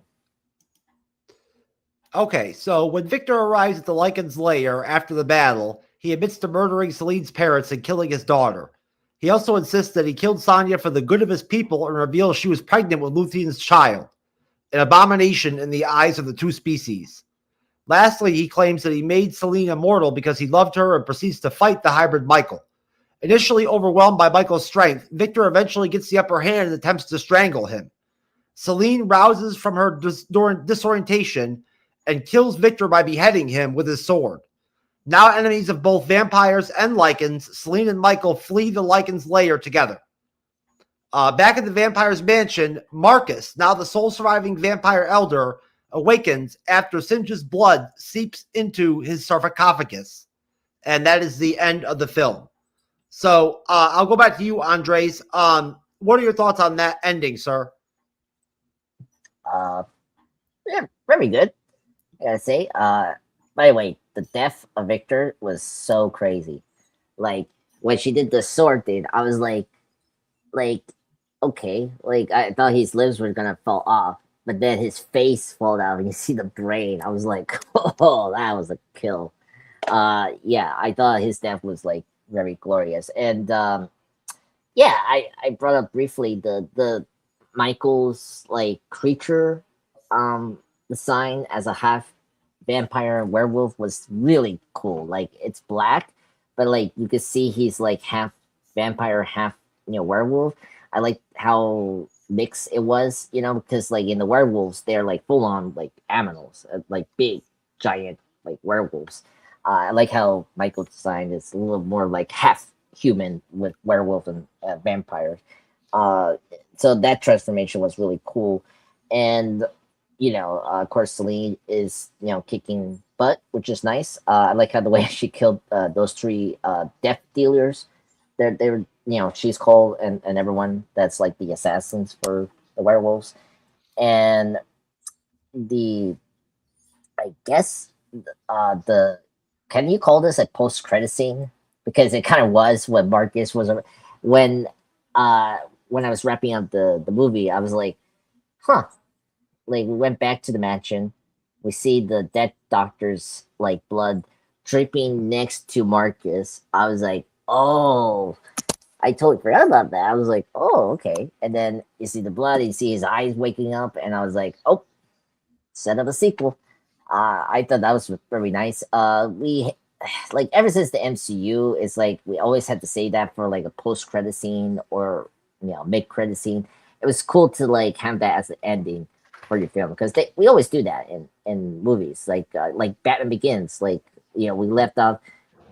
Okay, so when Victor arrives at the Lycan's lair after the battle, he admits to murdering Celine's parents and killing his daughter. He also insists that he killed Sonya for the good of his people and reveals she was pregnant with Luthien's child, an abomination in the eyes of the two species. Lastly, he claims that he made Celine immortal because he loved her and proceeds to fight the hybrid Michael. Initially overwhelmed by Michael's strength, Victor eventually gets the upper hand and attempts to strangle him. Celine rouses from her disorientation and kills Victor by beheading him with his sword. Now enemies of both vampires and Lycans, Celine and Michael flee the Lycan's lair together. Back at the vampire's mansion, Marcus, now the sole surviving vampire elder, awakens after Singe's blood seeps into his sarcophagus. And that is the end of the film. So I'll go back to you, Andres. What are your thoughts on that ending, sir? Yeah, very good. I gotta say. By the way, the death of Victor was so crazy. Like when she did the sword thing, I was like, okay, like I thought his limbs were gonna fall off, but then his face fall out and you see the brain. I was like, oh, that was a kill. Yeah, I thought his death was like very glorious. And yeah, I brought up briefly the Michael's like creature design as a half vampire werewolf was really cool. Like it's black, but like you could see he's like half vampire, half werewolf. I like how mixed it was, because like in the werewolves they're like full on like aminals, like big giant like werewolves. I like how Michael design is a little more like half human with werewolf and vampire. So that transformation was really cool. And of course, Celine is kicking butt, which is nice. I like how the way she killed those three death dealers. They're she's called and everyone that's like the assassins for the werewolves. And I guess the can you call this a post credit scene? Because it kind of was when Marcus was when I was wrapping up the movie. I was like, huh. Like we went back to the mansion. We see the dead doctor's like blood dripping next to Marcus. I was like, oh, I totally forgot about that. I was like, oh, okay. And then you see the blood, you see his eyes waking up, and I was like, oh, set up a sequel. I thought that was very nice. We like ever since the MCU, it's like we always had to say that for like a post credit scene or mid credit scene. It was cool to like have that as the ending for your film because we always do that in movies like Batman Begins. Like we left off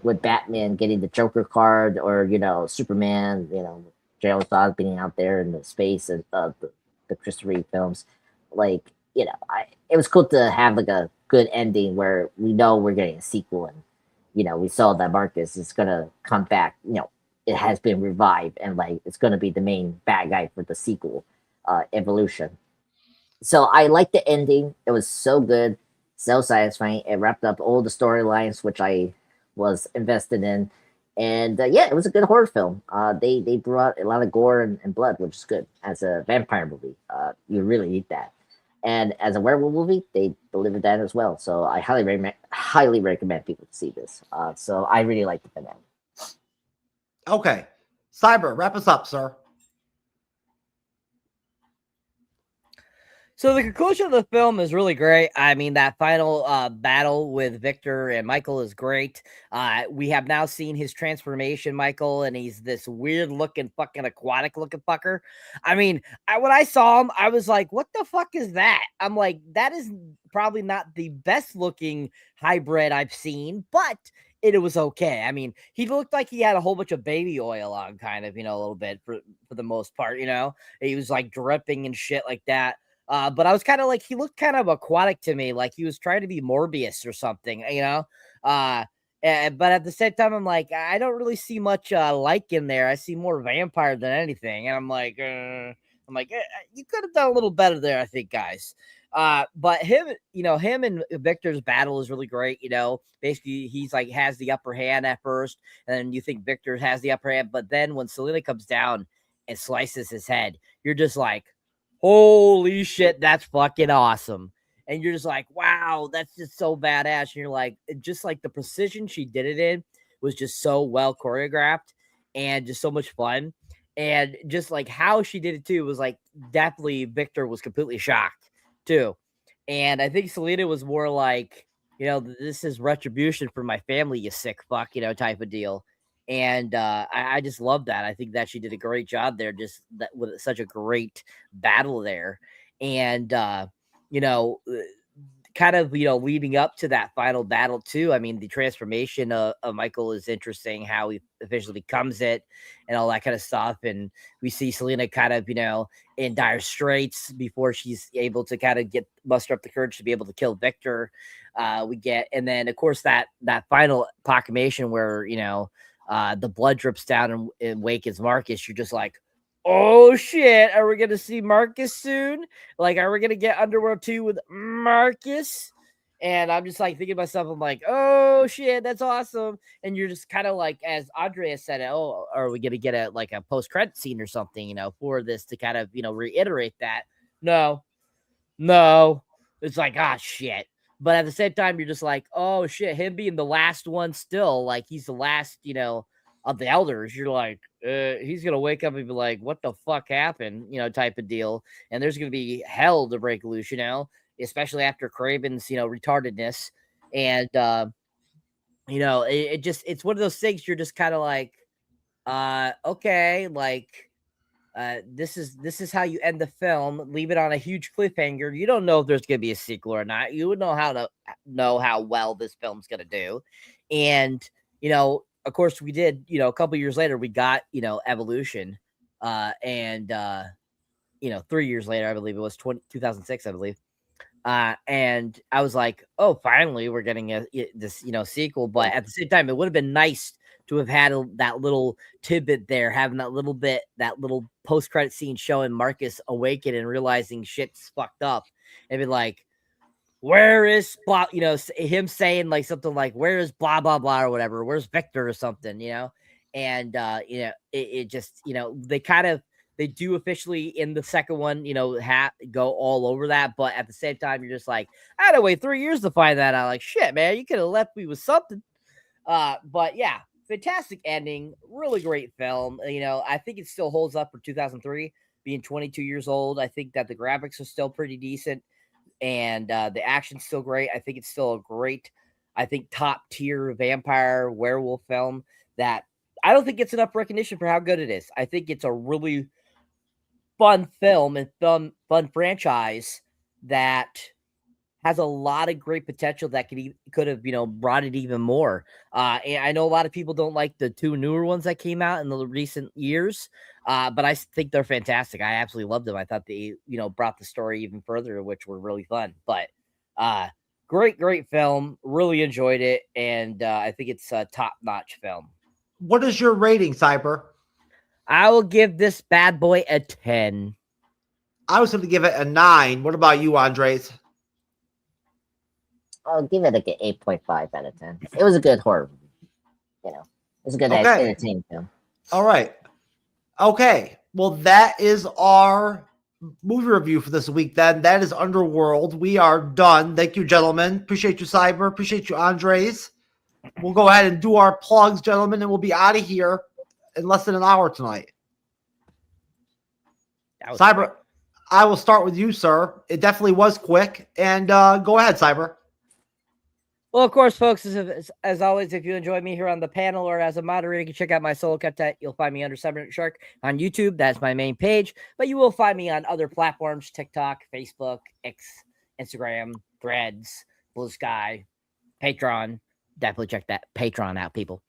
with Batman getting the Joker card or Superman, Gerald Todd being out there in the space of the Christopher Reeve films. Like it was cool to have like a good ending where we know we're getting a sequel and we saw that Marcus is gonna come back. It has been revived and like it's gonna be the main bad guy for the sequel evolution. So I liked the ending. It was so good, so satisfying. It wrapped up all the storylines which I was invested in, and yeah, it was a good horror film. They brought a lot of gore and blood, which is good as a vampire movie. You really need that. And as a werewolf movie, they delivered that as well. So I highly recommend people to see this. So I really like the finale. Okay. Cyber, wrap us up, sir. So the conclusion of the film is really great. I mean, that final battle with Victor and Michael is great. We have now seen his transformation, Michael, and he's this weird looking fucking aquatic looking fucker. I mean, when I saw him, I was like, what the fuck is that? I'm like, that is probably not the best looking hybrid I've seen, but it was okay. I mean, he looked like he had a whole bunch of baby oil on, kind of, a little bit for the most part. He was like dripping and shit like that. But I was kind of like, he looked kind of aquatic to me, like he was trying to be Morbius or something. But at the same time, I'm like, I don't really see much like in there. I see more vampire than anything, and I'm like, you could have done a little better there, I think, guys. But him and Victor's battle is really great. Basically he's like has the upper hand at first, and then you think Victor has the upper hand, but then when Selena comes down and slices his head, you're just like, holy shit, that's fucking awesome. And you're just like, wow, that's just so badass. And you're like, just like the precision she did it in was just so well choreographed and just so much fun. And just like how she did it too was like, definitely Victor was completely shocked too. And I think Selena was more like, this is retribution for my family, you sick fuck, type of deal. And I just love that. I think that she did a great job there, just that with such a great battle there. And, kind of, leading up to that final battle too. I mean, the transformation of Michael is interesting, how he officially becomes it and all that kind of stuff. And we see Selena kind of, in dire straits before she's able to kind of muster up the courage to be able to kill Victor. And then of course that final proclamation where, the blood drips down and wakens Marcus. You're just like, oh shit, are we gonna see Marcus soon? Like, are we gonna get Underworld 2 with Marcus? And I'm just like thinking to myself, I'm like, oh shit, that's awesome. And you're just kind of like, as Andrea said, oh, are we gonna get a post-credit scene or something, for this to kind of reiterate that? No. It's like, ah, shit. But at the same time, you're just like, oh shit, him being the last one still, like he's the last, of the elders, you're like, he's gonna wake up and be like, what the fuck happened, type of deal. And there's gonna be hell to break loose, especially after Craven's, retardedness. And it's one of those things you're just kind of like, okay, like this is how you end the film, leave it on a huge cliffhanger. You don't know if there's gonna be a sequel or not. You would know how well this film's gonna do. And of course we did, a couple years later we got, Evolution, and 3 years later, I believe it was 2006, I believe. And I was like, oh, finally we're getting this sequel. But at the same time, it would have been nice to have had that little tidbit there, having that little post-credit scene showing Marcus awaken and realizing shit's fucked up, and be like, where is blah, him saying like something like, where is blah blah blah or whatever, where's Victor or something, and it just, they do officially in the second one, go all over that. But at the same time, you're just like, I had to wait 3 years to find that out. Like, shit, man, you could have left me with something. But yeah, fantastic ending, really great film. I think it still holds up for 2003, being 22 years old. I think that the graphics are still pretty decent, and the action's still great. I think it's still a great, top tier vampire werewolf film that I don't think gets enough recognition for how good it is. I think it's a really fun film and fun franchise that has a lot of great potential that could have brought it even more. And I know a lot of people don't like the two newer ones that came out in the recent years, but I think they're fantastic. I absolutely loved them. I thought they brought the story even further, which were really fun. But great film. Really enjoyed it, and I think it's a top-notch film. What is your rating, Cyber? I will give this bad boy a 10. I was going to give it a 9. What about you, Andres? I'll give it like an 8.5 out of 10. It was a good horror movie. It was a good entertaining film. All right. Okay. Well, that is our movie review for this week then. That is Underworld. We are done. Thank you, gentlemen. Appreciate you, Cyber. Appreciate you, Andres. We'll go ahead and do our plugs, gentlemen, and we'll be out of here in less than an hour tonight. Cyber, quick. I will start with you, sir. It definitely was quick. And go ahead, Cyber. Well, of course, folks, as always, if you enjoy me here on the panel or as a moderator, you can check out my solo content. You'll find me under Cyberneticshark on YouTube. That's my main page. But you will find me on other platforms, TikTok, Facebook, X, Instagram, Threads, Blue Sky, Patreon, definitely check that Patreon out, people.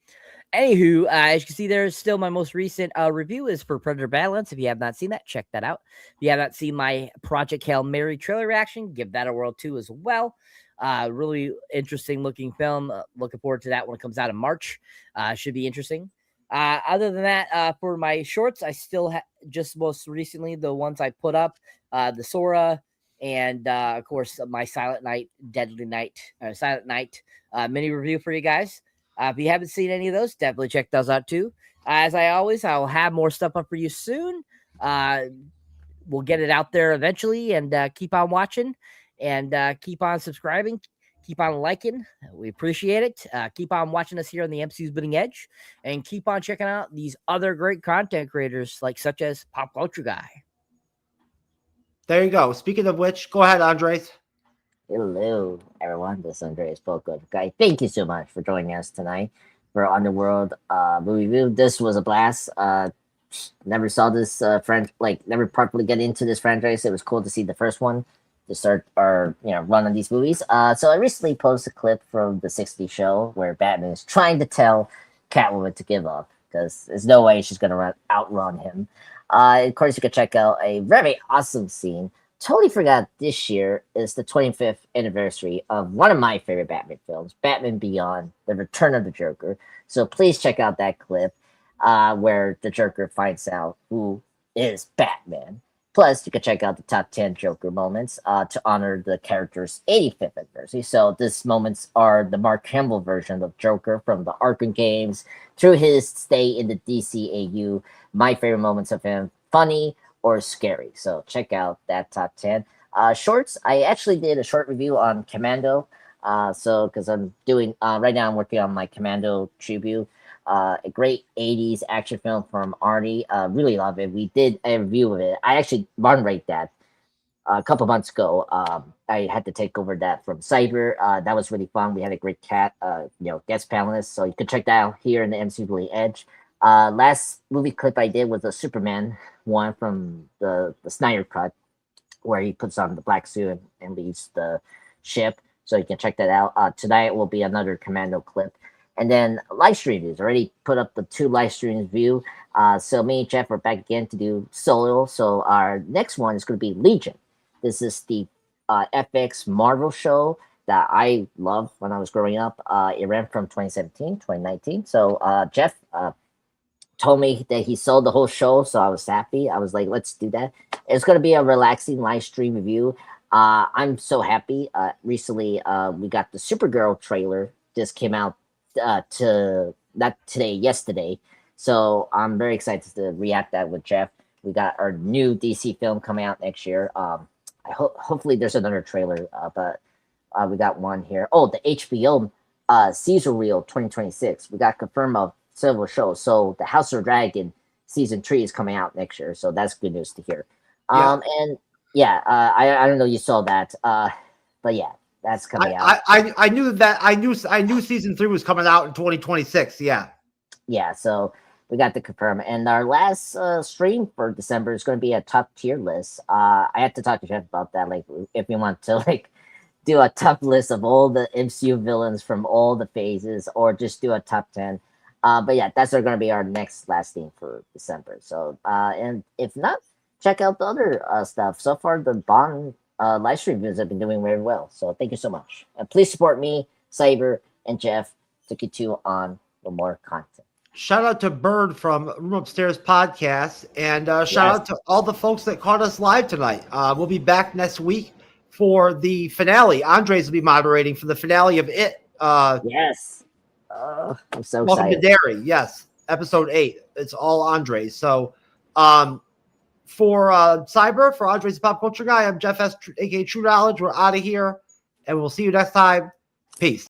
Anywho, as you can see, there's still my most recent review is for Predator Badlands. If you have not seen that, check that out. If you have not seen my Project Hail Mary trailer reaction, give that a whirl too as well. Really interesting looking film. Looking forward to that when it comes out in March. Should be interesting. Other than that, for my shorts, I still just most recently the ones I put up, the Sora, and of course my Silent Night, Silent Night mini review for you guys. If you haven't seen any of those, definitely check those out too. As I always, I'll have more stuff up for you soon. We'll get it out there eventually, and keep on watching, and keep on subscribing, keep on liking. We appreciate it. Keep on watching us here on the MCU's Bleeding Edge, and keep on checking out these other great content creators, such as Pop Culture Guy. There you go. Speaking of which, go ahead, Andres. Hello, everyone. This is Andreas Poco. Guy, thank you so much for joining us tonight for Underworld movie review. This was a blast. Never saw this never properly get into this franchise. It was cool to see the first one to start our run on these movies. So I recently posted a clip from the '60s show where Batman is trying to tell Catwoman to give up because there's no way she's gonna outrun him. Of course, you can check out a very awesome scene. Totally forgot this year is the 25th anniversary of one of my favorite Batman films, Batman Beyond: The Return of the Joker. So please check out that clip where the Joker finds out who is Batman. Plus, you can check out the top 10 Joker moments to honor the character's 85th anniversary. So these moments are the Mark Hamill version of Joker from the Arkham games through his stay in the DCAU. My favorite moments of him, funny or scary. So check out that top 10. Shorts, I actually did a short review on Commando. Because I'm doing, right now I'm working on my Commando tribute. A great 80s action film from Arnie. Really love it. We did a review of it. I actually run rate that a couple months ago. I had to take over that from Cyber. That was really fun. We had a great guest panelist. So you can check that out here in the MC Bleeding Edge. Last movie clip I did was a Superman one from the Snyder Cut, where he puts on the black suit and leaves the ship. So you can check that out. Tonight will be another Commando clip. And then live streams. Already put up the 2 live streams view. So me and Jeff are back again to do solo. So our next one is going to be Legion. This is the FX Marvel show that I loved when I was growing up. It ran from 2017, 2019. So Jeff told me that he sold the whole show, so I was happy. I was like, let's do that. It's going to be a relaxing live stream review. I'm so happy. Recently, we got the Supergirl trailer. Just came out yesterday. So I'm very excited to react that with Jeff. We got our new DC film coming out next year. Hopefully there's another trailer, but we got one here. Oh, the HBO Caesar Reel 2026. We got confirmed of several shows. So the House of Dragon season 3 is coming out next year. So that's good news to hear. I don't know you saw that, but yeah, that's coming out. I knew that. I knew season 3 was coming out in 2026. Yeah. So we got to confirm. And our last stream for December is going to be a top tier list. I have to talk to Jeff about that. Like, if we want to do a top list of all the MCU villains from all the phases, or just do a top 10. But yeah, that's going to be our next last thing for December. So, and if not, check out the other stuff. So far, the Bond live stream videos have been doing very well. So thank you so much. And please support me, Cyber, and Jeff to continue on for more content. Shout out to Bird from Room Upstairs Podcast, and shout out to all the folks that caught us live tonight. We'll be back next week for the finale. Andres will be moderating for the finale of It. Yes. I'm so Welcome excited. to Derry. Yes, episode 8. It's all Andres. So, for Cyber, for Andres the Pop Culture Guy, I'm Jeff S, aka TrueKnowledge. We're out of here, and we'll see you next time. Peace.